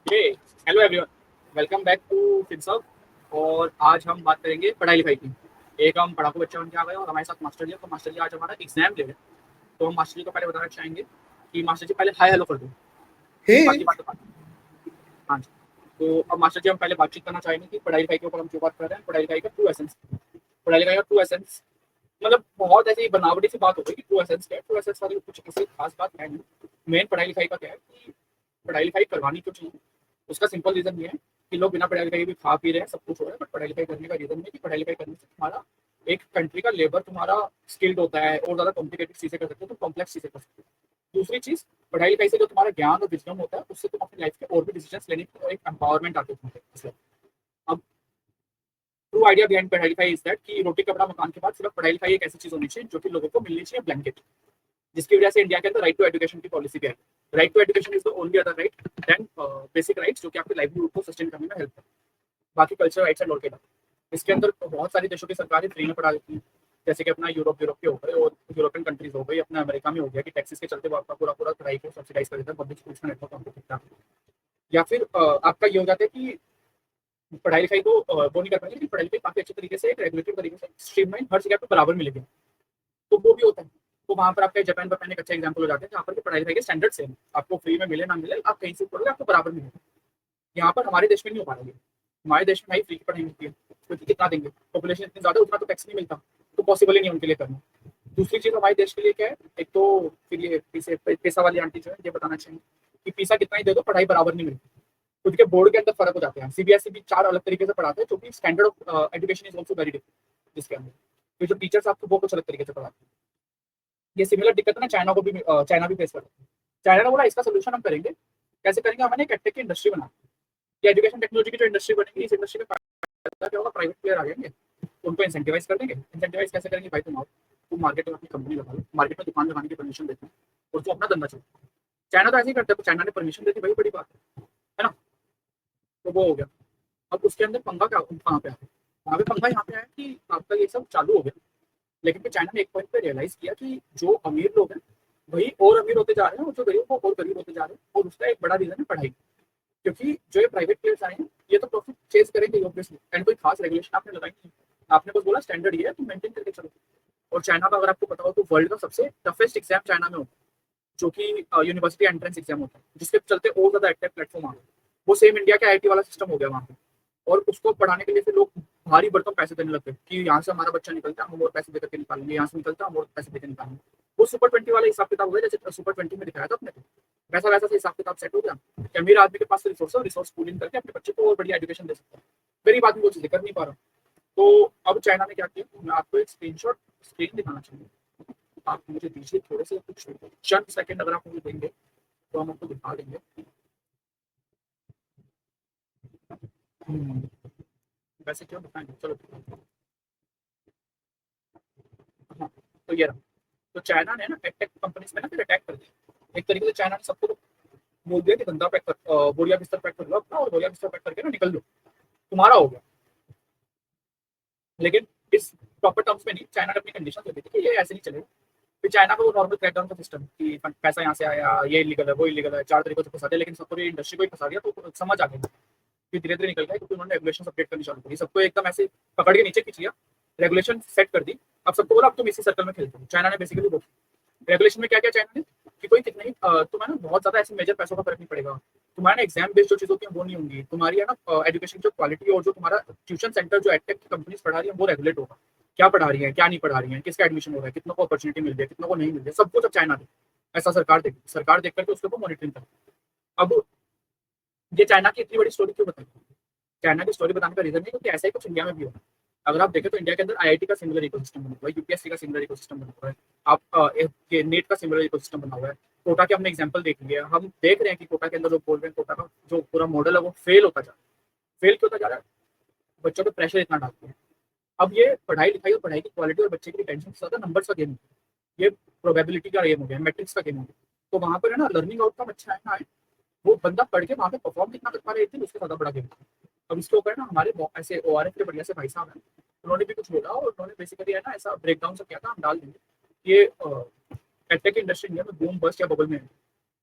Hey hello everyone, welcome back to Finserv. और आज हम बात करेंगे पढ़ाई लिखाई की। एक हम पढ़ाकू बच्चे बन के आ गए और हमारे साथ मास्टर जी हैं। तो मास्टर जी आज हमारा एग्जाम ले रहे हैं। तो हम मास्टर जी को पहले बताना चाहेंगे कि मास्टर जी पहले हाय हेलो कर दो, हे बाकी बात बात। हाँ जी। तो अब मास्टर जी हम पहले बातचीत करना चाहेंगे कि पढ़ाई लिखाई के ऊपर हम क्यों बात कर रहे हैं, पढ़ाई लिखाई का ट्रू एसेंस। पढ़ाई लिखाई का ट्रू एसेंस मतलब बहुत ऐसी बनावटी सी बात हो गई कि ट्रू एसेंस क्या है। ट्रू एसेंस वाली कुछ ऐसी खास बात है नहीं। मेन पढ़ाई लिखाई का क्या है कि पढ़ाई लिखाई करवानी क्यों चाहिए। उसका सिंपल रीजन ये है कि लोग बिना पढ़ाई लिखाई भी खा पी रहे हैं, सब कुछ हो रहा है, बट पढ़ाई लिखाई करने का रीजन है कि पढ़ाई लिखाई करने से तुम्हारा एक कंट्री का लेबर तुम्हारा स्किल्ड होता है और ज्यादा कॉम्प्लिकेटेड चीजें कर सकते हो, तो कॉम्प्लेक्स चीजें कर सकते हो। दूसरी चीज, पढ़ाई लिखाई से जो तुम्हारा ज्ञान और विजडम होता है उससे तुम अपनी लाइफ के और भी डिसीजन लेने की एक एम्पावरमेंट आती है तुम्हारे। अब ट्रू आइडिया बिहाइंड पढ़ाई लिखाई इज दैट कि रोटी कपड़ा मकान के बाद सिर्फ पढ़ाई लिखाई एक ऐसी चीज होनी चाहिए जो कि लोगों को मिलनी चाहिए ब्लैंकेट, जिसकी वजह से इंडिया के अंदर राइट टू एजुकेशन की पॉलिसी भी है। Right to education is the only other right then basic rights जो कि आपके लाइवलीहुड को सस्टेन करने में हेल्प करते हैं। बाकी कल्चर राइट्स एंड ऑल के बाद इसके अंदर बहुत सारी देशों की सरकारें फ्री में पढ़ा देती हैं। जैसे कि अपना यूरोप के हो गए और यूरोपियन कंट्रीज हो गई, अपना अमेरिका में हो गया कि टैक्सेस के चलते वो आपका पूरा पूरा पढ़ाई को सब्सिडाइज कर देता है, पब्लिक स्कूल्स का नेटवर्क आपको दिखता है। या फिर आपका ये हो जाता है कि पढ़ाई लिखाई को वो नहीं कर पाएंगे, लेकिन पढ़ाई लिखाई काफी अच्छे तरीके से रेगुलेटेड तरीके से स्ट्रीमलाइन हर जगह पे बराबर मिलेगी, तो वो भी होता है। तो वहाँ पर आपका जापान पर एक अच्छा एग्जाम्पल हो जाता है जहाँ पर पढ़ाई लिखाई के स्टैंडर्ड सेम, आपको फ्री में मिले ना मिले, आप कहीं से पढ़ोगे आपको बराबर मिलेगा। यहाँ पर हमारे देश में नहीं हो पा रहा है। हमारे देश में भाई फ्री की पढ़ाई मिलती है, क्योंकि कितना देंगे, पॉपुलेशन इतनी ज्यादा, उतना तो टैक्स नहीं मिलता, तो पॉसिबल ही नहीं उनके लिए करना। दूसरी चीज हमारे देश के लिए क्या है, एक तो फिर ये पैसा वाली आंटी जो है ये बताना चाहिए कि पैसा कितना ही दे दो पढ़ाई बराबर नहीं मिलती। खुद के बोर्ड के अंदर फर्क हो जाते हैं, सीबीएसई भी चार अलग तरीके से पढ़ाते हैं, जो कि standard of education is also very different, जिसके अंदर फिर जो टीचर्स आपको वो कुछ अलग तरीके से पढ़ाते हैं। ये सिमिलर दिक्कत ना चाइना को भी चाइना भी फेस करता है। चाइना ने बोला इसका सोल्यूशन हम करेंगे, कैसे करेंगे, हमने एक एडटेक की इंडस्ट्री बना, ये एजुकेशन टेक्नोलॉजी की जो इंडस्ट्री बनेगी, इस इंडस्ट्री में फायदा क्या होगा, प्राइवेट प्लेयर आ जाएंगे, उनको इंसेंटिवाइज कर देंगे। इंसेंटिवाइज कैसे करेंगे, भाई तुम आओ, तुम मार्केट में अपनी कंपनी लगा लो, मार्केट में दुकान लगाने की परमिशन देते हैं और तुम अपना धंधा चलो। चाइना तो ऐसे ही करते हैं, तो चाइना ने परमिशन दे दी, वही बड़ी बात है ना। तो वो हो गया। अब उसके अंदर पंगा क्या कहाँ पे आया, वहाँ पे पंगा यहाँ पे आया कि आपका ये सब चालू हो गया, लेकिन फिर चाइना ने एक पॉइंट पे रियलाइज किया कि जो अमीर लोग हैं वही और अमीर होते जा रहे हैं और जो गरीब वो और गरीब होते जा रहे हैं, और उसका एक बड़ा रीजन है पढ़ाई। क्योंकि जो ये प्राइवेट प्लेयर्स आए हैं ये तो प्रॉफिट चेज करेंगे ऑब्वियसली, एंड कोई खास रेगुलेशन आपने लगाई नहीं, आपने बस बोला स्टैंडर्ड ये है तुम मेंटेन करके चलो। और चाइना का अगर आपको पता हो तो वर्ल्ड का सबसे टफेस्ट एग्जाम चाइना में होता है, जो कि यूनिवर्सिटी एंट्रेंस एग्जाम होता है, जिसके चलते और ज्यादा एक्टिव प्लेटफॉर्म आ गया। वो सेम इंडिया के आईटी वाला सिस्टम हो गया वहाँ पे, और उसको पढ़ाने के लिए फिर लोग भारी भरकम पैसे देने लगे कि यहाँ से हमारा बच्चा निकलता है हम और पैसे देकर के निकालेंगे, यहाँ से निकलता है हम और पैसे देकर निकालेंगे। वो सुपर 20 वाला हिसाब किताब हो गया, जैसे सुपर 20 में दिखाया था अपने को, वैसा वैसा से हिसाब किताब सेट हो गया कि अमीर आदमी के पास रिसोर्स है, रिसोर्स पूलिंग करके अपने बच्चे को और बढ़िया एजुकेशन दे सकता है। गरीब आदमी वो चीजें कर नहीं पा रहा। तो अब चाइना ने क्या किया, मैं आपको एक स्क्रीन दिखाना चाहूंगा, आप मुझे दीजिए थोड़े से कुछ चंद सेकंड, अगर आप मुझे देंगे तो हम आपको दिखा देंगे। हम्म, वैसे क्यों दिखाएंगे, चलो हाँ। तो ये रहा। तो चाइना ने ना टेक कंपनीज में ना फिर अटैक कर दिया एक तरीके से। चाइना ने सबको बोल दिया कि धंधा पैक कर, बोरिया बिस्तर पैक कर लो अपना, और बोरिया बिस्तर पैक करके ना निकल लो, तुम्हारा हो गया। लेकिन इस प्रॉपर टर्म्स में नहीं, चाइना ने अपनी कंडीशन दे दी थी कि ये ऐसे नहीं चलेगा। फिर चाइना का वो नॉर्मल क्रैकडाउन का सिस्टम कि पैसा यहाँ से आया, ये इलीगल है वो इलीगल है, चार तरीकों से फंसा दिया, लेकिन सबको इंडस्ट्री को ही फंसा दिया, तो समझ आ गई। फिर धीरे धीरे निकल गया क्योंकि उन्होंने रेगुलेशन अपडेट करनी चालू करी, सबको एकदम ऐसे पकड़ के नीचे खींच लिया, रेगुलेशन सेट कर दी। अब सबको बोला अब तुम इसी सर्कल में खेलते हो। चाइना ने बेसिकली रेगुलेशन में क्या क्या चाइना ने कि कोई कितने तुम्हें ना बहुत ज्यादा ऐसे मेजर पैसों का फर्क नहीं पड़ेगा, तुम्हारे ना एग्जाम बेस्ड जो चीज होती है वो नहीं होंगी, तुम्हारी है ना एजुकेशन जो क्वालिटी और जो तुम्हारा ट्यूशन सेंटर जो एडटेक की कंपनीज पढ़ा रही है वो रेगुलेट होगा, क्या पढ़ा रही है क्या नहीं पढ़ा रही है, किसका एडमिशन हो रहा है, कितनों को अपॉर्चुनिटी मिल रही है, कितनों को नहीं मिल रही है, सब कुछ अब चाइना दे, ऐसा सरकार देख करके उसके ऊपर मॉनिटरिंग कर। अब ये चाइना की इतनी बड़ी स्टोरी क्यों बताई, चाइना की स्टोरी बताने का रीजन है क्योंकि ऐसा ही कुछ इंडिया में भी होगा। अगर आप देखें तो इंडिया के अंदर आईआईटी का सिमिलर इकोसिस्टम बना हुआ है, यूपीएससी का सिमिलर इकोसिस्टम बना हुआ है, आप नेट का सिमिलर इकोसिस्टम बना हुआ है। कोटा के हमने एग्जांपल देख लिया, हम देख रहे हैं कि कोटा के अंदर लोग बोल रहे हैं कोटा का जो पूरा मॉडल है वो फेल होता जा रहा है। फेल क्यों होता जा रहा है, बच्चों पे प्रेशर इतना डालते हैं। अब ये पढ़ाई लिखाई और पढ़ाई की क्वालिटी और बच्चे की टेंशन से ज्यादा नंबर्स का गेम है, ये प्रोबेबिलिटी का गेम हो गया, मैट्रिक्स का गेम हो गया। तो वहां पर है ना लर्निंग आउटकम अच्छा है ना है, वो बंदा पढ़ के वहां पे परफॉर्म कितना कर पा रहा है उससे ज्यादा बड़ा गेम था। अब इसके ऊपर ना हमारे ऐसे ओआरएफ के बढ़िया से भाई साहब हैं, उन्होंने भी कुछ बोला और उन्होंने बेसिकली है ना ऐसा ब्रेक डाउन सा किया था, हम डाल देंगे। ये एडटेक इंडस्ट्री इंडिया में बूम बस्ट या बबल में है।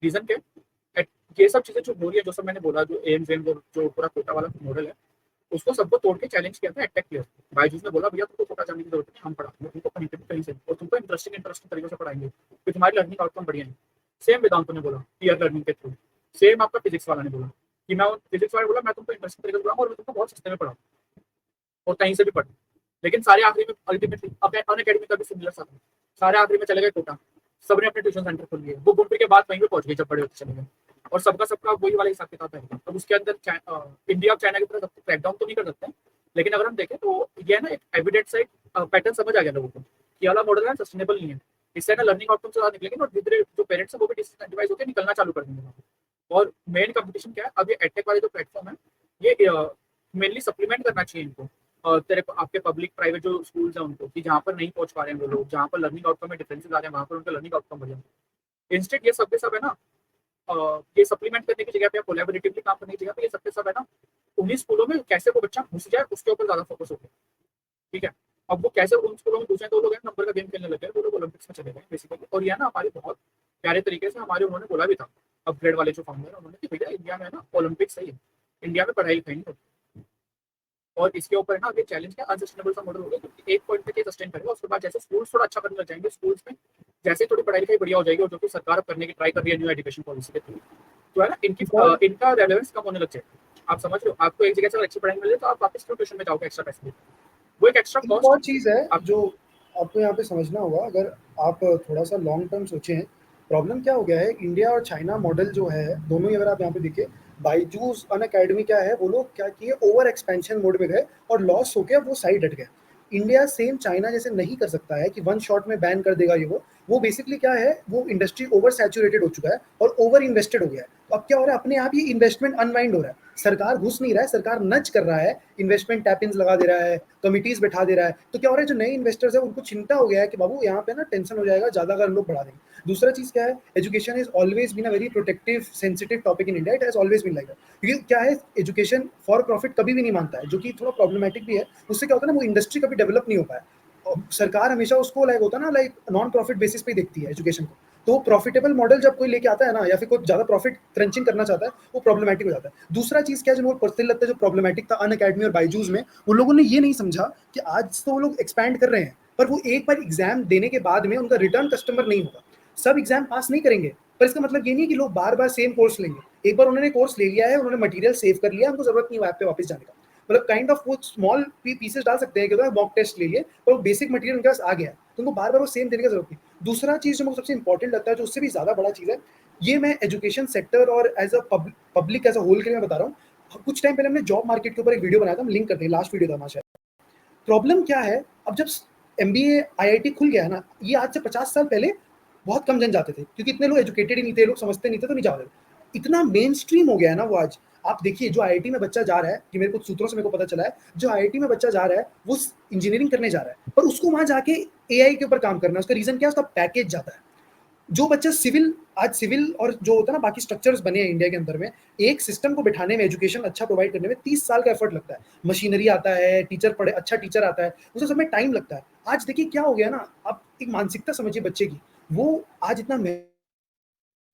रीजन क्या है, ये सब चीजें जो हो रही है, जो सब मैंने बोला, जो एम्स वेम जो पूरा कोटा वाला मॉडल है, उसको सबको तोड़ के चैलेंज किया था एडटेक प्लेयर। बायजूस ने बोला भैया तुमको कोटा जाने की जरूरत नहीं, हम पढ़ाएंगे तुमको कहीं पे भी कहीं से, और तुमको इंटरेस्टिंग तरीके से पढ़ाएंगे कि तुम्हारी लर्निंग आउटकम बढ़िया है। सेम वेदांतों ने बोला पीयर लर्निंग के थ्रू। सेम आपका फिजिक्स वाला ने बोला कि मैं फिजिक्स वाला बोला मैं तुमको इंटरेस्टिंग तरीके से पढ़ाऊंगा और मैं तुमको बहुत सस्ते में पढ़ाऊंगा और कहीं से भी पढ़। लेकिन सारे आखिरी में अल्टीमेटली अब अनअकैडमी का भी सिमिलर था, सारे आखिरी में चले गए कोटा, सबने अपने ट्यूशन सेंटर खोल लिए, वो घूम फिर के बाद वहीं पे पहुंच गए जब बड़े होते चले गए, और सबका सबका वही वाला हिसाब किताब है। अब उसके अंदर इंडिया और चाइना की तरह क्रैकडाउन तो नहीं कर सकते, लेकिन अगर हम देखें तो ये ना एक एविडेंट सा एक पैटर्न समझ आ गया लोगों को कि वाला मॉडल है सस्टेनेबल नहीं है। इससे ना लर्निंग आउटकम से ज्यादा निकलेंगे और धीरे जो पेरेंट्स है वो भी डिसइंसेंटिवाइज होकर निकलना चालू कर देंगे। और मेन कंपटीशन क्या है, अब ये एडटेक वाले जो प्लेटफॉर्म है ये मेनली सप्लीमेंट करना चाहिए इनको, तेरे आपके पब्लिक प्राइवेट जो स्कूल्स हैं उनको, कि जहाँ पर नहीं पहुंच पा रहे हैं वो लोग, जहाँ पर लर्निंग आउटकम में डिफरेंसेस आ रहे हैं वहाँ पर उनका लर्निंग आउटकम बढ़िया। इंस्टेंट ये सब के सब है ना, ये सप्लीमेंट करने की जगह पे या कोलैबोरेटिवली काम करने की जगह पे ये सब के सब है ना, उन्हीं स्कूलों में कैसे वो बच्चा घुस जाए उसके ऊपर ज्यादा फोकस हो गया। ठीक है, अब वो कैसे उन स्कूलों में घुसे, तो लोग नंबर का गेम खेलने लगे, वो लोग ओलंपिक्स में चले गए बेसिकली। और ये ना हमारे बहुत प्यारे तरीके से हमारे उन्होंने बोला भी था अपग्रेड वाले जो फाउंडर उन्होंने कि भैया इंडिया में है ना ओलंपिक्स सही है, इंडिया में पढ़ाई लिखाई नहीं होती। और इसके ऊपर है ना अभी चैलेंज क्या, अनसस्टेनेबल सा मॉडल होगा, क्योंकि एक पॉइंट तक ये सस्टेन करेगा, उसके बाद जैसे स्कूल्स थोड़ा अच्छा करने लग जाएंगे, स्कूल्स में जैसे थोड़ी पढ़ाई लिखाई बढ़िया हो जाएगी, और जो कि सरकार अब करने की ट्राई कर रही है न्यू एजुकेशन पॉलिसी के थ्रू, तो है ना इनका रेलेवेंस कम होने लग जाएगा। आप समझ रहे हो, आपको एक जगह से अच्छी पढ़ाई मिले तो आप वापस क्यों ट्यूशन में जाओगे एक्स्ट्रा पैसे देके? वो एक एक्स्ट्रा एक और कॉस्ट चीज़ है आप। जो आपको यहाँ पे समझना होगा, अगर आप थोड़ा सा लॉन्ग टर्म सोचें, प्रॉब्लम क्या हो गया है, इंडिया और चाइना मॉडल जो है दोनों ही, अगर आप यहाँ पे देखिए, बाईजूस अनअकैडमी क्या है, वो लोग क्या किए, ओवर एक्सपेंशन मोड में गए और लॉस होके वो साइड हट गए। इंडिया सेम चाइना जैसे नहीं कर सकता है कि वन शॉट में बैन कर देगा ये वो बेसिकली क्या है, वो इंडस्ट्री ओवर सैचुरेटेड हो चुका है और ओवर इन्वेस्टेड हो गया है। तो अब क्या हो रहा है, अपने आप ही इन्वेस्टमेंट अनवाइंड हो रहा है, सरकार घुस नहीं रहा है, सरकार नच कर रहा है, इन्वेस्टमेंट टैपिंग्स लगा दे रहा है, कमिटीज बैठा दे रहा है। तो क्या हो रहा है, जो नए इन्वेस्टर्स है उनको चिंता हो गया है कि बाबू यहाँ पे ना टेंशन हो जाएगा ज्यादा अगर लोग बढ़ा देंगे। दूसरा चीज क्या है, education is always been a very protective sensitive topic in India, it has always been like that. क्योंकि क्या है, एजुकेशन फॉर प्रॉफिट कभी भी नहीं मानता है, जो कि थोड़ा प्रॉब्लमेटिक भी है। उससे क्या होता है ना, वो इंडस्ट्री कभी डेवलप नहीं हो पाया। सरकार हमेशा उसको लाइक होता है ना, लाइक नॉन प्रॉफिट बेसिस पे देखती है एजुकेशन को। तो प्रॉफिटेबल मॉडल जब कोई लेके आता है ना, या फिर कोई ज्यादा प्रॉफिट क्रंचिंग करना चाहता है, वो प्रॉब्लमेटिक हो जाता है। दूसरा चीज क्या है, जो मुझे पर्सनली लगता है जो प्रॉब्लमेटिक था अनअकैडमी और बायजूस में, उन लोगों ने ये नहीं समझा कि आज तो वो लोग एक्सपैंड कर रहे हैं, पर वो एक बार एग्जाम देने के बाद में उनका रिटर्न कस्टमर नहीं होगा। सब एग्जाम पास नहीं करेंगे, पर इसका मतलब ये नहीं है कि लोग बार बार सेम कोर्स लेंगे। एक बार उन्होंने कोर्स ले लिया है, उन्होंने मटेरियल सेव कर लिया, उनको जरूरत नहीं है ऐप पे वापस जाने का। मतलब काइंड ऑफ वो स्मॉल पीसेस डाल सकते हैं कि मॉक टेस्ट ले लिए, पर वो बेसिक मटेरियल उनके पास आ गया, तो उनको बार बार वो सेम देने की जरूरत नहीं। दूसरा चीज जो मुझे सबसे इंपॉर्टेंट लगता है, जो उससे भी ज्यादा बड़ा चीज है, ये मैं एजुकेशन सेक्टर और as a public as a whole के लिए मैं बता रहा हूँ। कुछ टाइम पहले हमने जॉब मार्केट के ऊपर एक वीडियो बनाया था, हम लिंक करते हैं, लास्ट वीडियो था हमारा शायद। प्रॉब्लम क्या है, अब जब एमबीए आईआईटी खुल गया है ना, ये आज से 50 साल पहले बहुत कम जन जाते थे, क्योंकि इतने लोग एजुकेटेड ही नहीं थे, लोग समझते नहीं थे, तो नहीं जाते थे। इतना मेन स्ट्रीम हो गया है ना वो आज। आप देखिए, जो आईआईटी में बच्चा जा रहा है, कि मेरे कुछ सूत्रों से मेरे को पता चला है, जो आईआईटी में बच्चा जा रहा है वो इंजीनियरिंग करने जा रहा है, पर उसको वहां जाके एआई के ऊपर काम करना है। उसका रीजन क्या है, उसका पैकेज जाता है। जो बच्चा सिविल, आज सिविल और जो होता है ना बाकी स्ट्रक्चर्स बने हैं इंडिया के अंदर में, एक सिस्टम को बिठाने में, एजुकेशन अच्छा प्रोवाइड करने में 30 साल का एफर्ट लगता है। मशीनरी आता है, टीचर पढ़े, अच्छा टीचर आता है, उसे सब में टाइम लगता है। आज देखिए क्या हो गया ना, आप एक मानसिकता समझिए बच्चे की, वो आज इतना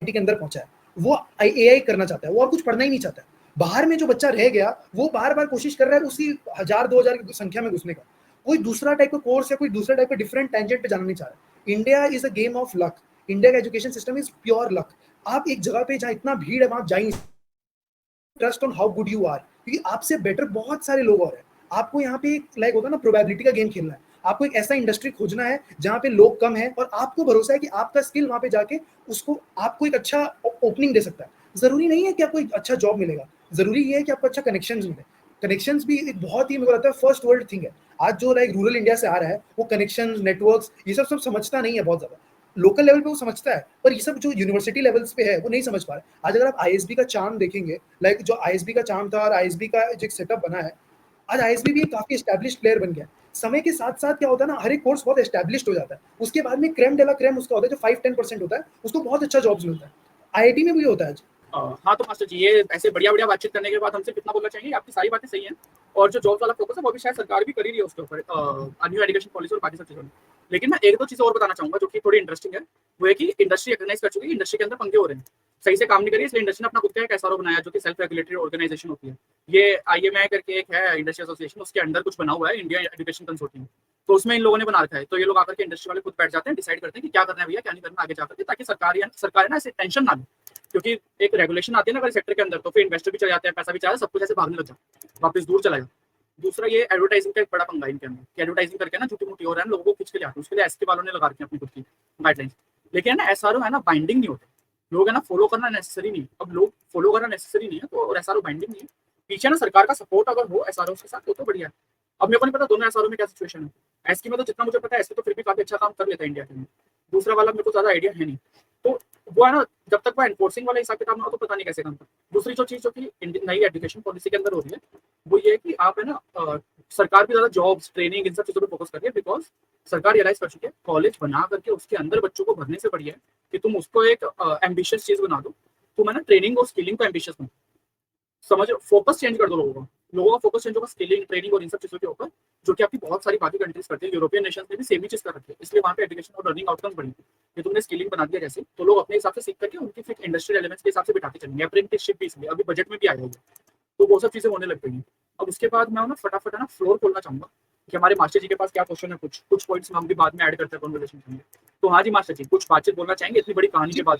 के अंदर पहुंचा है, वो एआई करना चाहता है, वो और कुछ पढ़ना ही नहीं चाहता है। बाहर में जो बच्चा रह गया, वो बार बार कोशिश कर रहा है उसी 1000-2000 की संख्या में घुसने का। कोई दूसरा टाइप का कोर्स या कोई दूसरा टाइप का डिफरेंट टेंजेंट पे जाना नहीं चाह रहा। India is a game of luck. India का education system is pure luck. आप एक जगह पे जहाँ इतना भीड़ है वहां जा ही नहीं, trust on how good you are, क्योंकि आपसे बेटर बहुत सारे लोग और हैं। आपको यहाँ पे एक लाइक होता है ना, प्रोबेबिलिटी का गेम खेलना है। आपको एक ऐसा इंडस्ट्री खोजना है जहाँ पे लोग कम है, और आपको भरोसा है कि आपका स्किल वहां पे जाके उसको आपको एक अच्छा ओपनिंग दे सकता है। जरूरी नहीं है कि आपको एक अच्छा जॉब मिलेगा, जरूरी ये है कि आपको अच्छा कनेक्शंस मिले। कनेक्शंस भी एक बहुत ही, मेरे को लगता है, फर्स्ट वर्ल्ड थिंग है। आज जो लाइक रूरल इंडिया से आ रहा है, वो कनेक्शंस, नेटवर्क्स, ये सब सब समझता नहीं है बहुत ज्यादा। लोकल लेवल पे वो समझता है, पर ये सब जो यूनिवर्सिटी लेवल्स पे है वो नहीं समझ पा रहे। आज अगर आप आईएसबी का चार्म देखेंगे, लाइक जो आईएसबी का चार्म था और आईएसबी का जो एक सेटअप बना है, आज आईएसबी भी एक काफी एस्टैब्लिश्ड प्लेयर बन गया है। समय के साथ साथ क्या होता है ना, हर एक कोर्स बहुत एस्टैब्लिश्ड हो जाता है, उसके बाद में क्रेम डेला क्रेम उसका होता है, जो 5-10% होता है, उसको बहुत अच्छा जॉब्स मिलता है। आईआईटी में भी होता है आज। हाँ तो मास्टर जी, ये ऐसे बढ़िया बढ़िया बातचीत करने के बाद हमसे कितना बोलना चाहिए, आपकी सारी बातें सही हैं। और जो जॉब वाला फोकस है वो भी शायद सरकार भी कर ही रही है उसके ऊपर, न्यू एजुकेशन पॉलिसी और बाकी सब चीज़ों में। लेकिन मैं एक दो चीज़ें और बताना चाहूंगा जो कि थोड़ी इंटरेस्टिंग है। वो है कि इंडस्ट्री रिकग्नाइज कर चुकी है, इंडस्ट्री के अंदर पंगे हो रहे हैं। सही से काम नहीं करी, इसलिए इंडस्ट्री ने अपना खुद का एक एसआरओ बनाया जो कि सेल्फ रेगुलेटरी ऑर्गेनाइजेशन होती है। ये आईएमआई करके एक है इंडस्ट्री एसोसिएशन, उसके अंडर कुछ बना हुआ है, इंडिया एजुकेशन कंसोर्टियम। तो उसमें इन लोगों ने बना रखा है। तो ये लोग आकर के इंडस्ट्री वाले खुद बैठ जाते हैं, डिसाइड करते हैं कि क्या करना है भैया, क्या नहीं करना आगे जाकर के, ताकि सरकार ना ऐसे टेंशन ना ले। क्योंकि एक रेगुलेशन आती है ना अगर सेक्टर के अंदर, तो फिर इन्वेस्टर भी चले जाते हैं, पैसा भी चाहिए, सब कुछ ऐसे भागने लग जाता है, वापस दूर चला जाए। दूसरा ये एडवर्टाइजिंग का एक बड़ा पंगा इनके अंदर, कि एडवर्टाइजिंग करके ना झूठी मूठी हो रहा है, लोगों को खींच के ले आते हैं। उसके लिए एसके वालों ने लगा रखी है अपनी खुद की गाइडलाइंस। लेकिन है ना एसआरओ है ना बाइंडिंग नहीं होते, लोग है ना फॉलो करना नेसेसरी नहीं है। अब लोग फॉलो करना नेसेसरी नहीं है तो एसआरओ बाइंडिंग नहीं है। पीछे ना सरकार का सपोर्ट अगर हो एसआरओ के साथ तो बढ़िया है। अब मेरे को नहीं पता दोनों एसआरओ में क्या सिचुएशन है। एसके में तो जितना मुझे पता है एसके तो फिर भी काफी अच्छा काम कर लेता है इंडिया के में। दूसरा वाला मेरे को ज्यादा आइडिया है नहीं। तो वो है ना जब तक वो एनफोर्सिंग वाला हिसाब किताब ना हो तो पता नहीं कैसे काम करता। दूसरी जो चीज जो कि नई एजुकेशन पॉलिसी के अंदर हो रही है वो ये है कि आप है ना सरकार भी ज्यादा जॉब्स ट्रेनिंग इन सब चीजों पर फोकस कर रही है। बिकॉज सरकार रियलाइज कर चुकी है कॉलेज बना करके उसके अंदर बच्चों को भरने से बढ़िया है कि तुम उसको एक एम्बिशियस चीज बना दो। तुम है ना ट्रेनिंग और स्किलिंग को एम्बिशियस बनो, समझ फोकस चेंज कर दो लोगों का फोकस चेंज होगा स्किलिंग ट्रेनिंग और इन सब चीजों के ऊपर, जो कि आपकी बहुत सारी बाकी कंट्रीज करती है। यूरोपियन नेशंस ने भी सेम ही चीज कर रखी है, इसलिए वहाँ पे एजुकेशन और लर्निंग आउटकम्स बढ़ी कि तुमने स्किलिंग बना दिया जैसे, तो लोग अपने हिसाब से सीख करके उनकी फिर इंडस्ट्रियल एलिमेंट्स के हिसाब से बिठाते चलेंगे। अप्रेंटिसशिप भी इसलिए अभी बजट में भी आ रही है, तो वो सब चीजें होने लग गई हैं। अब उसके बाद मैं ना फटाफट है ना फ्लोर खोलना चाहूंगा कि हमारे मास्टर जी के पास क्या क्वेश्चन है, कुछ पॉइंट्स हम भी बाद में ऐड करते हैं कॉन्वर्सेशन में। तो हाँ जी मास्टर जी कुछ बातचीत बोलना चाहेंगे इतनी बड़ी कहानी के बाद?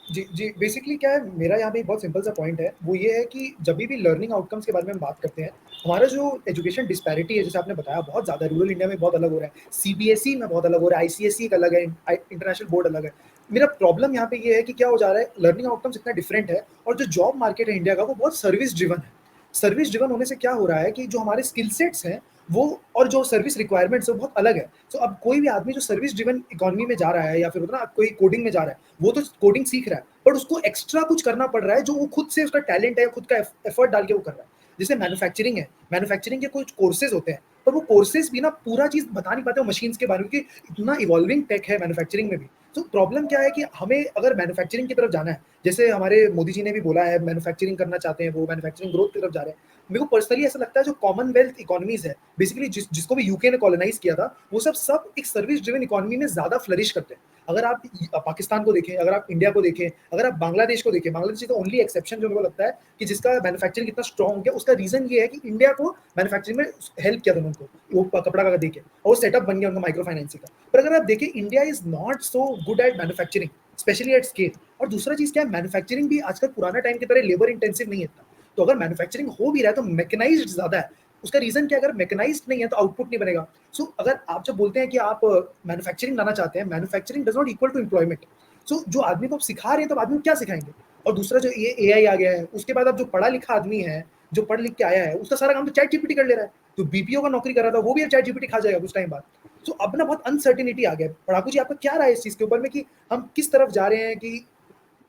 जी जी, बेसिकली क्या है, मेरा यहाँ पे एक बहुत सिंपल सा पॉइंट है, वो ये है कि जब भी लर्निंग आउटकम्स के बारे में हम बात करते हैं, हमारा जो एजुकेशन डिस्पैरिटी है, जैसे आपने बताया, बहुत ज़्यादा रूरल इंडिया में बहुत अलग हो रहा है, सीबीएसई में बहुत अलग हो रहा है, आईसीएसई एक अलग है, इंटरनेशनल बोर्ड अलग है। मेरा प्रॉब्लम यहाँ पे ये है कि क्या हो जा रहा है, लर्निंग आउटकम्स इतना डिफरेंट है और जो जॉब मार्केट है इंडिया का वो बहुत सर्विस ड्रिवन है। सर्विस ड्रिवन होने से क्या हो रहा है कि जो हमारे स्किल सेट्स हैं वो और जो सर्विस रिक्वायरमेंट्स है वो बहुत अलग है। तो अब कोई भी आदमी जो सर्विस ड्रिवन इकोनॉमी में जा रहा है या फिर होता ना कोई कोडिंग में जा रहा है, वो तो कोडिंग सीख रहा है, बट उसको एक्स्ट्रा कुछ करना पड़ रहा है जो वो खुद से उसका टैलेंट है, खुद का एफर्ट डाल के वो कर रहा है। जैसे मैन्युफैक्चरिंग है, मैन्युफैक्चरिंग के कुछ कोर्सेज होते हैं, पर वो कोर्सेज भी ना पूरा चीज बता नहीं पाते मशीन्स के बारे में, क्योंकि इतना इवॉल्विंग टेक है मैन्युफैक्चरिंग में भी। तो प्रॉब्लम क्या है कि हमें अगर मैन्युफैक्चरिंग की तरफ जाना है, जैसे हमारे मोदी जी ने भी बोला है मैन्युफैक्चरिंग करना चाहते हैं, वो मैन्युफैक्चरिंग ग्रोथ की तरफ जा रहे हैं। मेरे को पर्सनली ऐसा लगता है जो कॉमनवेल्थ इकोनॉमीज है, बेसिकली जिसको भी यूके ने कॉलोनाइज किया था, वो सब एक सर्विस ड्रिवन इकोनॉमी में ज्यादा फ्लरिश करते हैं। अगर आप पाकिस्तान को देखें, अगर आप इंडिया को देखें, अगर आप बांग्लादेश को देखें, बांग्लादेश तो ओनली एक्सेप्शन जो मेरे को लगता है कि जिसका मैन्युफैक्चरिंग इतना स्ट्रॉन्ग हो गया, उसका रीजन ये है कि इंडिया को मैन्युफैक्चरिंग में हेल्प किया था उनको, वो कपड़ा का देके, और सेटअप बन गया उनका माइक्रो फाइनेंसिंग का। पर अगर आप देखें, India is not so good at manufacturing, specially at scale. और दूसरा चीज क्या है, मैन्युफैक्चरिंग भी आजकल पुराना टाइम की तरह लेबर इंटेंसिव नहीं है इतना। तो अगर मैन्युफैक्चरिंग हो भी रहा है तो मैकेनाइज्ड ज्यादा है। उसका रीजन क्या है, अगर मैकेनाइज्ड नहीं है तो आउटपुट नहीं बनेगा। सो अगर आप जब बोलते हैं कि आप मैन्युफैक्चरिंग लाना चाहते हैं, manufacturing does not equal to employment. So जो आदमी को आप सिखा रहे हैं तो आदमी को क्या सिखाएंगे? और दूसरा जो ये एआई आ गया है, उसके बाद अब जो पढ़ा लिखा आदमी है, जो पढ़ लिख के आया है, उसका सारा काम तो चैट जीपीटी कर ले रहा है। तो बीपीओ का नौकरी कर रहा था वो भी अब चैट जीपीटी खा जाएगा कुछ टाइम बाद। सो अब ना बहुत अनसर्टिनिटी आ गया है। पढ़ाकू जी, आपका क्या राय है इस चीज के ऊपर में कि हम किस तरफ जा रहे हैं, कि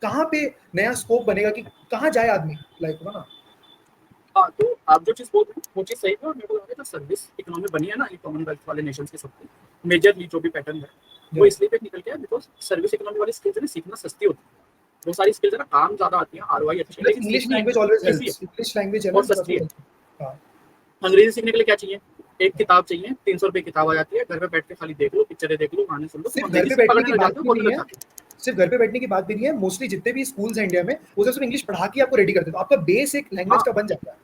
कहाँ पे नया स्कोप बनेगा, कि कहाँ जाए आदमी लाइक ना? हाँ तो आप जो चीज बोल रहे हैं वो चीज सही है। और मेरे को लगता है सर्विस इकोनॉमी बनी है ना ये कॉमनवेल्थ वाले नेशंस के सबके, मेजरली जो भी पैटर्न है वो इसलिए पे निकल के है बिकॉज सर्विस इकोनॉमी वाली स्किल्स है ना सीखना सस्ती होती है। वो सारी स्किल्स है ना काम ज्यादा आती है, आरओआई अच्छी है, लेकिन इंग्लिश सीखना लैंग्वेज ऑलवेज ईजी है हेल्प्स, इंग्लिश लैंग्वेज है ना और थोड़ा सस्ती है। सा। हाँ, अंग्रेजी सीखने के लिए क्या चाहिए, एक किताब चाहिए, 300 रुपए किताब आ जाती है, घर पे बैठ के खाली देख लो, पिक्चरें देख लो, गाने सुन लो, तुम सिर्फ घर अंग्रेजी पे से बैठने पकड़ने की लग बात जाते हो, भी बोलने नहीं लग है, जाते हो। सिर्फ घर पे बैठने की बात भी नहीं है। मोस्टली जितने भी स्कूल्स हैं इंडिया में, वो सिर्फ इंग्लिश पढ़ा के आपको रेडी करते हैं, तो आपका बेस एक लैंग्वेज हाँ का बन जाता है।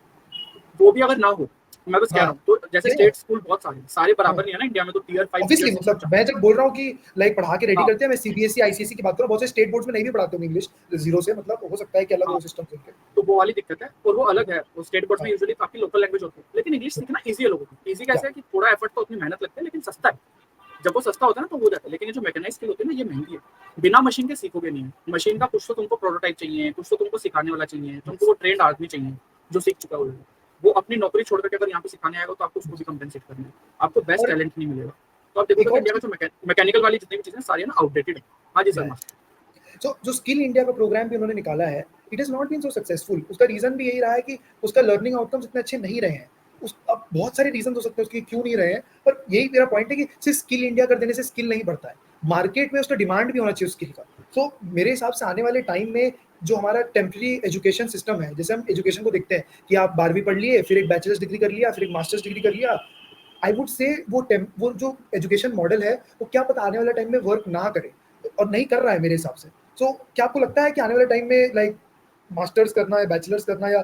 वो भी अगर ना हो, मैं बस कह हाँ, रहा हूँ तो जैसे नहीं है। स्टेट स्कूल बहुत सारे हाँ, बराबर नहीं है ना इंडिया में, तो टीयर 5 टीयर ऑब्वियसली, 6 मतलब तक मैं जब बोल रहा हूँ कि लाइक पढ़ा के रेडी हाँ करते हैं, मैं सीबीएसई आईसीएसई की बात कर रहा हूँ। बहुत से स्टेट बोर्ड्स में नहीं भी पढ़ाते होंगे इंग्लिश जीरो से, मतलब हो सकता है कि अलग हाँ हो सिस्टम उनके। तो वो वाली दिक्कत है और वो अलग है। वो स्टेट बोर्ड्स में हाँ, यूजुअली काफी लोकल लैंग्वेज होती है, लेकिन इंग्लिश सीखना ईजी है लोगों को। ईजी क्या? कैसे है कि थोड़ा एफर्ट तो उतनी मेहनत लगती है लेकिन सस्ता है। जब वो सस्ता होता है ना तो हो जाता है। लेकिन ये जो मैकेनाइज स्किल होती है ना ये महंगी है, बिना मशीन के सीखोगे नहीं। मशीन का कुछ तो तुमको प्रोटोटाइप चाहिए, कुछ तो तुमको सिखाने वाला चाहिए, तुमको वो ट्रेंड आदमी चाहिए जो सीख चुका है। वो अपनी नौकरी छोड़ करके अगर यहाँ पे सिखाने आएगा तो आपको उसको भी कंपेंसेट करना है, आपको बेस्ट और टैलेंट नहीं मिलेगा। तो आप देखोगे एक तो और इंडिया का जो मैकेनिकल वाली जितनी भी चीजें सारी है ना आउटडेटेड है। हाँ जी सर चीज, मास्टर। सो जो स्किल इंडिया का प्रोग्राम भी उन्होंने निकाला है, it is not been so successful. उसका रीजन भी यही रहा है कि उसका लर्निंग आउटकम्स इतने अच्छे नहीं रहे हैं। अब बहुत सारे रीजन हो सकते हैं उसके क्यों नहीं रहे हैं, पर यही मेरा पॉइंट है कि सिर्फ स्किल इंडिया कर देने से स्किल नहीं बढ़ता है, मार्केट में उसका डिमांड भी होना चाहिए स्किल का। सो मेरे हिसाब से आने वाले टाइम में जो हमारा टेम्पररी एजुकेशन सिस्टम है, जैसे हम एजुकेशन को देखते हैं कि आप 12वीं पढ़ लिए, फिर एक बैचलर्स डिग्री कर लिया, फिर एक मास्टर्स डिग्री कर लिया, आई वुड से वो जो एजुकेशन मॉडल है, वो क्या पता आने वाले टाइम में वर्क ना करे, और नहीं कर रहा है मेरे हिसाब से। सो क्या आपको लगता है कि आने वाले टाइम में लाइक मास्टर्स करना है, बैचलर्स करना, या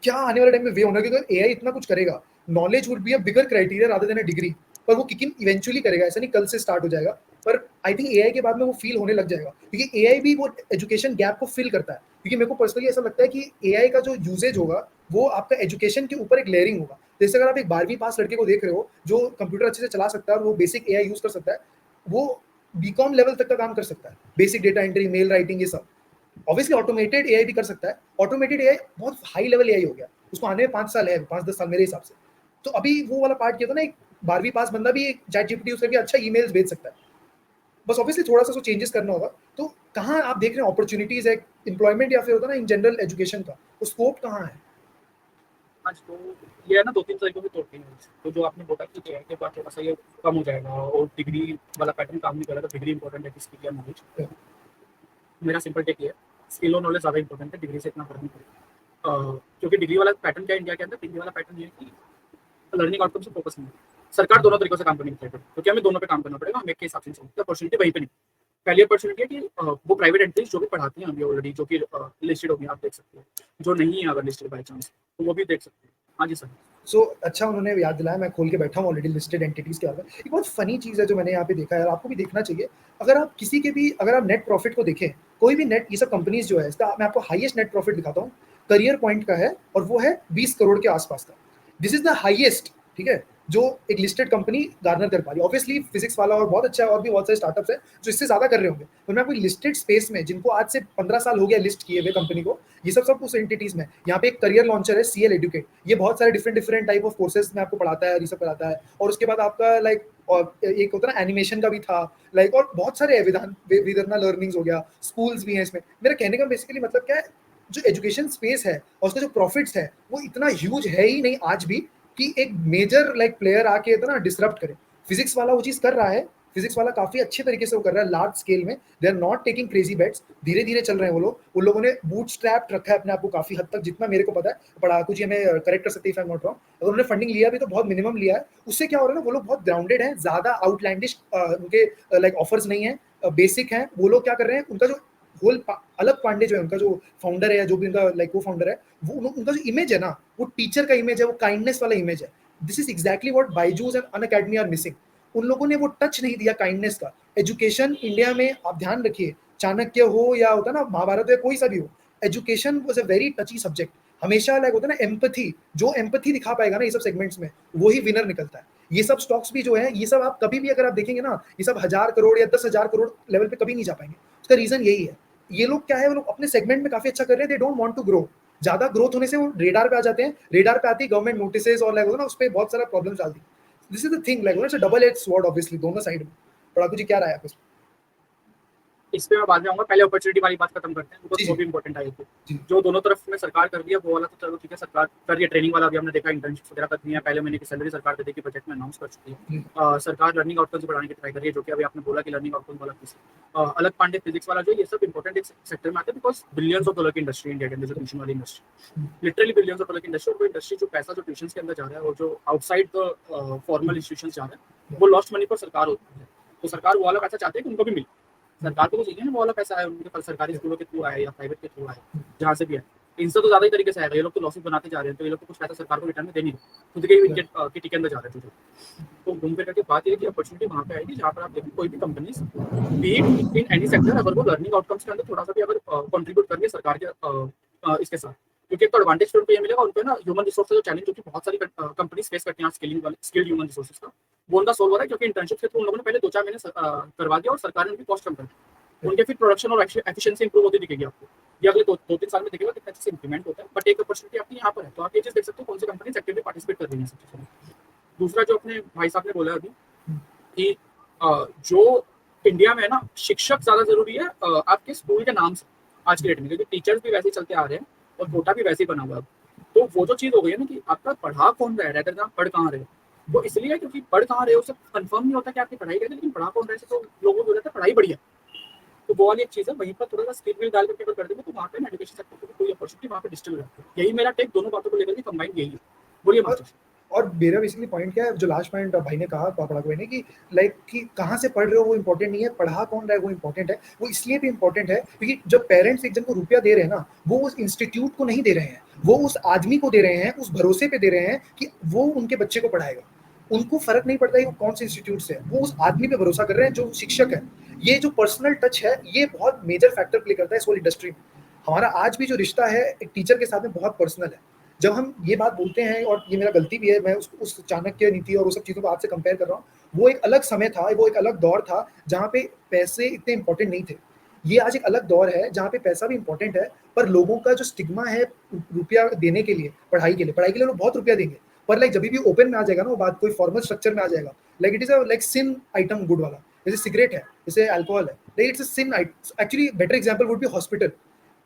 क्या आने वाले टाइम में वे होना, क्योंकि एआई इतना कुछ करेगा, knowledge would be a bigger criteria rather than a degree, पर वो किकिंग इवेंचुअली करेगा, ऐसा नहीं कल से स्टार्ट हो जाएगा, पर आई थिंक एआई के बाद में वो फील होने लग जाएगा, क्योंकि एआई भी वो एजुकेशन गैप को फिल करता है, क्योंकि मेरे को पर्सनली ऐसा लगता है कि एआई का जो यूजेज होगा वो आपका एजुकेशन के ऊपर एक लेयरिंग होगा। जैसे अगर आप एक 12वीं पास लड़के को देख रहे हो जो कंप्यूटर अच्छे से चला सकता है और वो बेसिक एआई यूज कर सकता है, वो बीकॉम लेवल तक का काम कर सकता है, basic data entry, mail writing, ये सब। ऑब्वियसली ऑटोमेटेड एआई भी कर सकता है, ऑटोमेटेड एआई बहुत हाई लेवल एआई हो गया, उसको आने में 5 साल है, 5-10 साल मेरे हिसाब से। तो अभी वो वाला पार्ट किया था ना, एक 12वीं पास बंदा भी चैट जीपीटी यूज करके अच्छा ईमेल्स भेज सकता है, बस ऑब्वियसली थोड़ा सा चेंजेस करना होगा। तो कहाँ आप देख रहे हैं अपॉर्चुनिटीज है, एम्प्लॉयमेंट या फिर होता है ना इन जनरल एजुकेशन का, तो स्कोप कहाँ है? आज तो ये है ना 2-3 तरीकों से तोड़ते हैं। तो जो आपने बोला कि एआई के बाद थोड़ा सा ये कम हो जाएगा और डिग्री वाला पैटर्न काम नहीं करेगा, तो डिग्री इंपॉर्टेंट है, स्किल या नॉलेज। मेरा सिंपल टेक ये है, स्किल और नॉलेज ज़्यादा इंपॉर्टेंट है, डिग्री से इतना फर्क नहीं पड़ेगा। क्योंकि डिग्री वाला पैटर्न क्या है इंडिया के अंदर, डिग्री वाला पैटर्न ये है कि लर्निंग आउटकम से फोकस नहीं है। सरकार दोनों तरीकों से काम करनी चाहिए, क्योंकि हमें दोनों पे काम करना पड़ेगा, हमें के हिसाब से नहीं चलती अपॉर्चुनिटी वहीं पे नहीं। पहली अपॉर्चुनिटी है कि वो प्राइवेट एंट्रीज जो भी पढ़ाती हैं अभी ऑलरेडी, जो कि लिस्टेड होगी, आप देख सकते हैं। जो नहीं है अगर लिस्टेड बाई चांस, तो वो भी देख सकते हैं। हाँ जी सर। सो अच्छा उन्होंने याद दिलाया, मैं खोल के बैठा हूँ ऑलरेडी लिस्टेड एंटिटीज के बारे में। एक बहुत फनी चीज़ है जो मैंने यहाँ पे देखा है और आपको भी देखना चाहिए, अगर आप किसी के भी, अगर आप नेट प्रॉफिट को देखें, कोई भी नेट, ये सब कंपनीज जो है, इसका मैं आपको हाईएस्ट नेट प्रॉफिट दिखाता हूँ, करियर पॉइंट का है और वो है 20 करोड़ के आसपास का। दिस इज द हाईएस्ट, ठीक है, जो एक लिस्टेड कंपनी गार्नर कर पा रही है। ऑब्वियसली फिजिक्स वाला और बहुत अच्छा है, और भी बहुत सारे स्टार्टअप्स हैं जो इससे ज्यादा कर रहे होंगे, पर मैं आपको लिस्टेड स्पेस में, जिनको आज से 15 साल हो गया लिस्ट किए हुए कंपनी को, ये सब उस एंटिटीज में। यहाँ पे एक करियर लॉन्चर है सीएल एडुकेट, ये बहुत सारे different different type of courses में आपको पढ़ाता है, ये सब कराता है, और उसके बाद आपका लाइक, और एक होता है ना एनिमेशन का भी था लाइक, और बहुत सारे विदर्ना लर्निंग्स हो गया, स्कूल्स भी हैं इसमें। मेरा कहने का बेसिकली मतलब क्या है, जो एजुकेशन स्पेस है और उसका जो प्रॉफिट्स है वो इतना ह्यूज है ही नहीं आज भी कि एक मेजर लाइक प्लेयर आके इतना डिसरप्ट करे। फिजिक्स वाला वो चीज कर रहा है, फिजिक्स वाला काफी अच्छे तरीके से वो कर रहा है, लार्ज स्केल में, they are not taking crazy bets, धीरे धीरे चल रहे हैं वो लोग। उन लोगों ने बूट स्ट्रैप रखा है अपने आप को काफी हद तक, जितना मेरे को पता है, पढ़ाकू जी हमें करेक्ट कर सकते हैं if I am not wrong. अगर उन्होंने फंडिंग लिया भी तो बहुत मिनिमम लिया है। उससे क्या हो रहा है ना, वो लोग बहुत ग्राउंडेड है, ज्यादा आउटलैंडिश उनके लाइक ऑफर्स नहीं है, बेसिक है। वो लोग क्या कर रहे हैं, उनका जो होल अलग पांडे जो है, उनका जो फाउंडर है, जो भी उनका लाइक को फाउंडर है, वो उनका जो इमेज है ना, वो टीचर का इमेज है, वो काइंडनेस वाला इमेज है। This is exactly what Byju's and Unacademy are missing. उन लोगों ने वो टच नहीं दिया काइंडनेस का। एजुकेशन इंडिया में आप ध्यान रखिए, चाणक्य हो या होता ना महाभारत हो, कोई सा भी हो, education was a very टची subject. हमेशा लाइक होता है ना एम्पथी, जो एम्पथी दिखा पाएगा ना ये सब सेगमेंट्स में, वही विनर निकलता है। ये सब स्टॉक्स भी जो है, ये सब आप कभी भी अगर आप देखेंगे ना, ये सब 1000 करोड़ या 10,000 करोड़ लेवल पे कभी नहीं जा पाएंगे। उसका रीजन यही है, ये लोग क्या है, वो लोग अपने सेगमेंट में काफी अच्छा कर रहे हैं, they don't want to grow. ज्यादा ग्रोथ होने से वो रेडार पे आ जाते हैं, रेडार पे आती है गवर्नमेंट नोटिसेस और लाइक ना उस पर बहुत सारा प्रॉब्लम्स डालती है। This is the thing, like it's a double edge sword obviously दोनों साइड में। पढ़ाकू जी क्या राय है आपका इसमें? इस पे मैं बाद में आऊंगा, पहले अपॉर्चुनिटी वाली बात खत्म करते हैं, जी बिकॉज वो जी भी इंपॉर्टेंट है। जी जो दोनों तरफ में सरकार कर रही है वो वाला तो चलो ठीक है, सरकार कर रही है। ट्रेनिंग वाला भी हमने देखा, इंटर्नशिप वगैरह कर रही है, पहले महीने की सैलरी सरकार दे देगी, बजट में अनाउंस कर चुकी है। जी सरकार लर्निंग आउटकम्स बढ़ाने की ट्राई कर रही है, जो कि अभी आपने बोला कि लर्निंग आउटकम्स वाला किसी अलग पांडे फिजिक्स वाला, जो ये सब इंपॉर्टेंट एक सेक्टर में आते हैं, बिकॉज बिलियंस ऑफ डॉलर की इंडस्ट्री इंडिया के अंदर, जो ट्यूशन वाली industry, literally billions of dollar की इंडस्ट्री। और वो इंडस्ट्री, जो पैसा जो ट्यूशन के अंदर जा रहा है और जो आउटसाइड द फॉर्मल इंस्टीट्यूशन जा रहा है, वो लॉस्ट मनी पर सरकार होती है। तो सरकार वो वाला पैसा चाहती है कि उनको भी मिले। सरकार को तो चाहिए ना वो वाला पैसा है, उनके पास सरकारी स्कूलों के थ्रू आए या प्राइवेट के थ्रू आए, जहाँ से भी है। इनसे तो ज़्यादा ही तरीके से आएगा। ये लोग तो लॉसेस बनाते जा रहे हैं, तो ये लोग तो कुछ पैसा सरकार को रिटर्न में दे नहीं रहे, खुद के ही किटी के अंदर जा रहे थे। तो घूम फिर करके बात ये है कि अपॉर्चुनिटी वहाँ पे आएगी जहाँ पर आप देखिए कोई भी companies, beat in any sector, अगर वो लर्निंग आउटकम्स के अंदर थोड़ा सा भी अगर कंट्रीब्यूट करेंगे सरकार के इसके साथ, क्योंकि एक तो एडवांटेज उनको ये मिलेगा, उनको ना ह्यूमन रिसोर्स जो चैलेंज, जो कि बहुत सारी कंपनीज फेस करती हैं स्किलिंग वाले, स्किल्ड ह्यूमन रिसोर्सेज का, वो उनका सोल्व हो रहा है, क्योंकि इंटर्नशिप के थ्रू उन लोगों ने पहले 2-4 महीने करवा दिया और सरकार ने उनकी कॉस्ट कम कर दी। उनके फिर प्रोडक्शन और एफिशिएंसी इंप्रूव होती दिखेगी आपको। ये अगले 2-3 साल में दिखेगा कितना अच्छे से इंप्लीमेंट होता है। बट एक अपॉर्चुनिटी आपकी यहाँ पर है, तो आप ये चीज़ देख सकते हो कौन सी कंपनीज एक्टिवली पार्टिसिपेट कर रही है सब चीज़ों। दूसरा जो अपने भाई साहब ने बोला अभी कि जो इंडिया में है ना, शिक्षक ज्यादा जरूरी है आपके स्कूल के नाम से आज के डेट में, क्योंकि टीचर्स भी वैसे ही चलते आ रहे हैं और कोटा भी वैसे ही बना हुआ है। तो वो जो चीज हो गई है ना कि आपका पढ़ा कौन रहा है, रहते ना पढ़ कहाँ रहे हो, वो इसलिए क्योंकि पढ़ कहाँ रहे हो उससे कंफर्म नहीं होता कि आपकी पढ़ाई कैसे, लेकिन पढ़ा कौन रहे से तो लोगों को रहता है पढ़ाई बढ़िया। तो वो वाली एक चीज है, वहीं पर थोड़ा सा स्किल विल डाल करके अगर कर देंगे तो वहाँ पे एजुकेशन सेक्टर को कोई अपॉर्चुनिटी वहाँ पे डिजिटल रहती है। यही मेरा टेक दोनों बातों को लेकर के कंबाइन यही है। बोलिए मास्टर। और मेरा बेसिकली पॉइंट क्या है, जो लास्ट पॉइंट भाई ने कहा, पढ़ाकू भाई ने, कि लाइक कि कहाँ से पढ़ रहे हो वो इंपॉर्टेंट नहीं है, पढ़ा कौन रहा है वो इंपॉर्टेंट है। वो इसलिए भी इंपॉर्टेंट है क्योंकि जब पेरेंट्स एक जन को रुपया दे रहे हैं ना, वो उस इंस्टीट्यूट को नहीं दे रहे हैं, वो उस आदमी को दे रहे हैं, उस भरोसे पे दे रहे हैं कि वो उनके बच्चे को पढ़ाएगा। उनको फर्क नहीं पड़ता है वो कौन से इंस्टीट्यूट से है, वो उस आदमी पे भरोसा कर रहे हैं जो शिक्षक है। ये जो पर्सनल टच है, ये बहुत मेजर फैक्टर प्ले करता है इस वाली इंडस्ट्री में। हमारा आज भी जो रिश्ता है एक टीचर के साथ में बहुत पर्सनल है। जब हम ये बात बोलते हैं, और ये मेरा गलती भी है, मैं उस चाणक्य नीति और उस सब चीज़ों को आज से कंपेयर कर रहा हूँ, वो एक अलग समय था, वो एक अलग दौर था जहाँ पे पैसे इतने इंपॉर्टेंट नहीं थे। ये आज एक अलग दौर है जहाँ पे पैसा भी इंपॉर्टेंट है, पर लोगों का जो स्टिग्मा है रुपया देने के लिए, पढ़ाई के लिए लोग बहुत रुपया देंगे, पर लाइक जब भी ओपन में आ जाएगा ना वो बात, कोई फॉर्मल स्ट्रक्चर में आ जाएगा, like it is a like sin item good वाला, जैसे सिगरेट है, जैसे अल्कोहल है, like it's a sin. Actually better example would be hospital.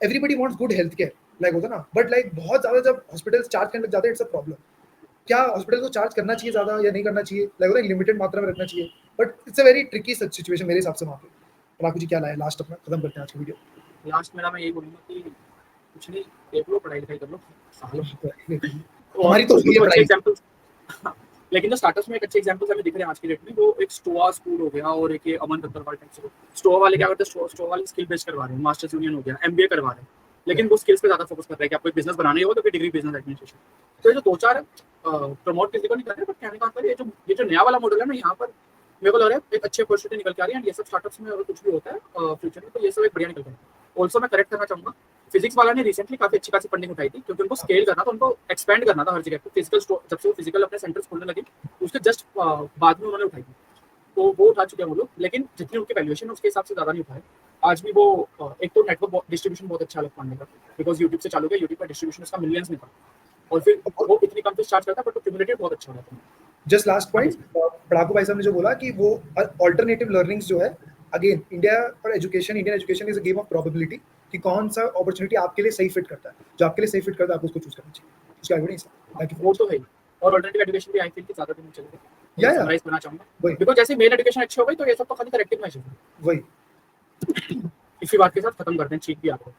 Everybody wants good health care, like होता ना, बट लाइक बहुत ज्यादा जब हॉस्पिटल चार्ज करने लग जाते हैं, इट्स अ प्रॉब्लम। क्या हॉस्पिटल को चार्ज करना चाहिए ज्यादा या नहीं करना चाहिए, लाइक होता है लिमिटेड मात्रा में रखना चाहिए, but it's a very tricky situation मेरे हिसाब से वहाँ पे। राकू जी क्या लाए लास्ट, अपना खत्म करते हैं आज की वीडियो। लास्ट मेरा मैं यही बोलूंगा कि कुछ नहीं, देख लो, पढ़ाई लिखाई कर लो सालों। हमारी तो कुछ ये अच्छे पढ़ाई। एग्जांपल्स लेकिन जो स्टार्टअप्स में एक अच्छे एग्जांपल्स हमें दिख रहे हैं आज की डेट में, वो एक स्टोआ स्कूल हो गया और एक ये अमन दत्तरवाल टाइप से। स्टोआ वाले क्या करते हैं, स्टोआ वाले स्किल बेस्ड करवा रहे हैं, मास्टर्स यूनियन हो गया, एमबीए करवा रहे हैं, लेकिन वो स्किल्स पे ज्यादा फोकस कर रहे हैं कि आपको एक बिजनेस बनाना ही हो तो फिर डिग्री बिजनेस एडमिनिस्ट्रेशन। तो ये जो दो चार प्रमोट किसी को नहीं कर रहे, बट कहने का मतलब ये जो नया वाला मॉडल है ना, यहाँ पर मेरे को लग रहा है एक अच्छी अपॉर्चुनिटी निकल के आ रही है। एंड ये सब स्टार्टअप्स में अगर कुछ भी होता है फ्यूचर में, तो ये सब एक बढ़िया निकल के आता है। ऑल्सो मैं करेक्ट करना चाहूंगा, फिजिक्स वाला ने रिसेंटली काफी अच्छी खासी फंडिंग उठाई थी, क्योंकि उनको स्केल करना था, उनको एक्सपेंड करना था हर जगह पे। फिजिकल जब से वो फिजिकल अपने सेंटर्स खोलने लगे, उसके जस्ट बाद में उन्होंने उठाई थी, तो वो उठा चुके हैं वो लोग, लेकिन जितनी उनकी वैल्यूएशन है उसके हिसाब से ज्यादा नहीं उठाए। आज भी वो एक तो नेटवर्क डिस्ट्रीब्यूशन बहुत अच्छा लगता है, बिकॉज यूट्यूब से चालू किया, यूट्यूब पर डिस्ट्रीब्यूशन उसका मिलियंस में था, और फिर वो इतनी कम फीस चार्ज करता है, बट क्यूमुलेटिव बहुत अच्छा रहता है। जस्ट लास्ट पॉइंट, पढ़ाकू भाई साहब ने जो बोला कि वो अल्टरनेटिव लर्निंग्स जो है, अगेन इंडिया और education, Indian education is a game of probability, कि कौन सा अपॉर्चुनिटी आपके लिए सही फिट करता है, जो आपके लिए सही फिट करता है आपको उसको चूज करना चाहिए। उसके आगे नहीं वो तो है ही। और अल्टरनेटिव एजुकेशन भी आई फील कि ज्यादा दिन चलेगा, या समराइज करना चाहूंगा, वही बिकॉज जैसे मेन एजुकेशन अच्छी हो गई तो ये सब तो खाली करेक्टिव मैसेज है। वही इसी बात के साथ खत्म करते हैं, चीक भी आपको।